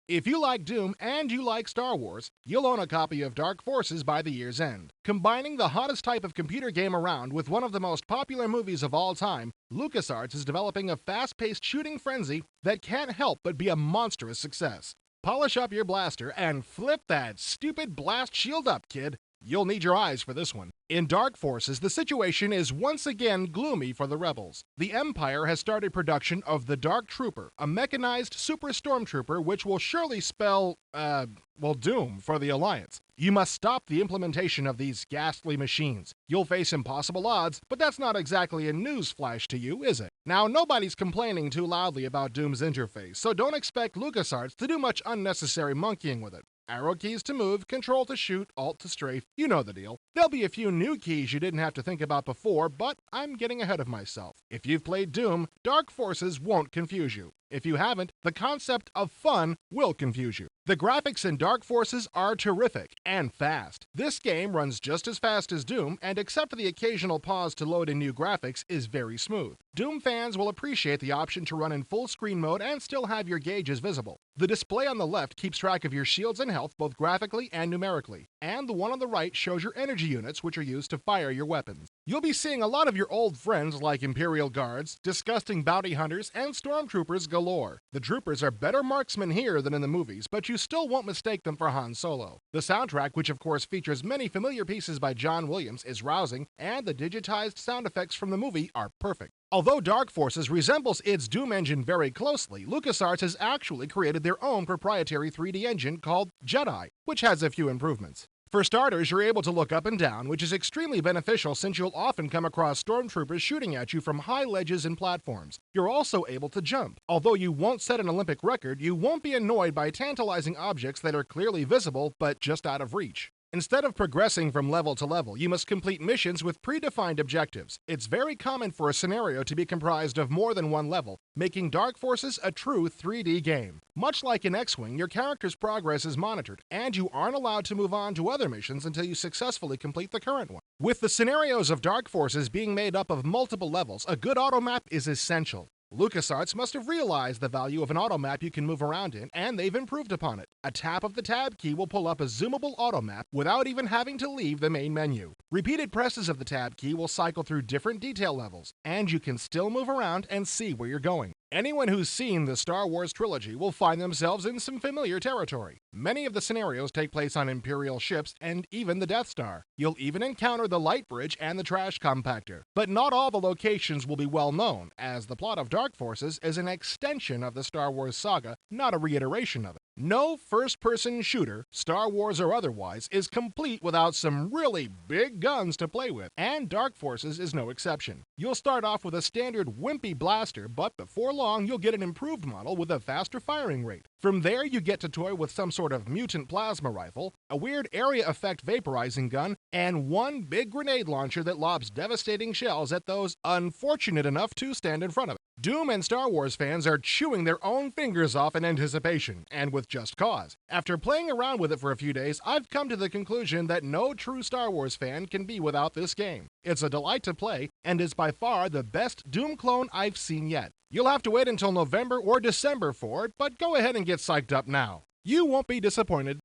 If you like Doom and you like Star Wars, you'll own a copy of Dark Forces by the year's end. Combining the hottest type of computer game around with one of the most popular movies of all time, LucasArts is developing a fast-paced shooting frenzy that can't help but be a monstrous success. Polish up your blaster and flip that stupid blast shield up, kid. You'll need your eyes for this one. In Dark Forces, the situation is once again gloomy for the rebels. The Empire has started production of the Dark Trooper, a mechanized super stormtrooper which will surely spell, doom for the Alliance. You must stop the implementation of these ghastly machines. You'll face impossible odds, but that's not exactly a news flash to you, is it? Now, nobody's complaining too loudly about Doom's interface, so don't expect LucasArts to do much unnecessary monkeying with it. Arrow keys to move, control to shoot, alt to strafe, you know the deal. There'll be a few new keys you didn't have to think about before, but I'm getting ahead of myself. If you've played Doom, Dark Forces won't confuse you. If you haven't, the concept of fun will confuse you. The graphics in Dark Forces are terrific and fast. This game runs just as fast as Doom, and except for the occasional pause to load in new graphics, is very smooth. Doom fans will appreciate the option to run in full screen mode and still have your gauges visible. The display on the left keeps track of your shields and health both graphically and numerically, and the one on the right shows your energy units which are used to fire your weapons. You'll be seeing a lot of your old friends like Imperial Guards, disgusting bounty hunters, and stormtroopers galore. The troopers are better marksmen here than in the movies, but you still won't mistake them for Han Solo. The soundtrack, which of course features many familiar pieces by John Williams, is rousing, and the digitized sound effects from the movie are perfect. Although Dark Forces resembles its Doom engine very closely, LucasArts has actually created their own proprietary 3D engine called Jedi, which has a few improvements. For starters, you're able to look up and down, which is extremely beneficial since you'll often come across stormtroopers shooting at you from high ledges and platforms. You're also able to jump. Although you won't set an Olympic record, you won't be annoyed by tantalizing objects that are clearly visible but just out of reach. Instead of progressing from level to level, you must complete missions with predefined objectives. It's very common for a scenario to be comprised of more than one level, making Dark Forces a true 3D game. Much like in X-Wing, your character's progress is monitored, and you aren't allowed to move on to other missions until you successfully complete the current one. With the scenarios of Dark Forces being made up of multiple levels, a good automap is essential. LucasArts must have realized the value of an automap you can move around in, and they've improved upon it. A tap of the tab key will pull up a zoomable automap without even having to leave the main menu. Repeated presses of the tab key will cycle through different detail levels, and you can still move around and see where you're going. Anyone who's seen the Star Wars trilogy will find themselves in some familiar territory. Many of the scenarios take place on Imperial ships and even the Death Star. You'll even encounter the light bridge and the trash compactor. But not all the locations will be well known, as the plot of Dark Forces is an extension of the Star Wars saga, not a reiteration of it. No first-person shooter, Star Wars or otherwise, is complete without some really big guns to play with, and Dark Forces is no exception. You'll start off with a standard wimpy blaster, but before long you'll get an improved model with a faster firing rate. From there you get to toy with some sort of mutant plasma rifle, a weird area effect vaporizing gun, and one big grenade launcher that lobs devastating shells at those unfortunate enough to stand in front of it. Doom and Star Wars fans are chewing their own fingers off in anticipation, and with just cause. After playing around with it for a few days, I've come to the conclusion that no true Star Wars fan can be without this game. It's a delight to play, and is by far the best Doom clone I've seen yet. You'll have to wait until November or December for it, but go ahead and get psyched up now. You won't be disappointed.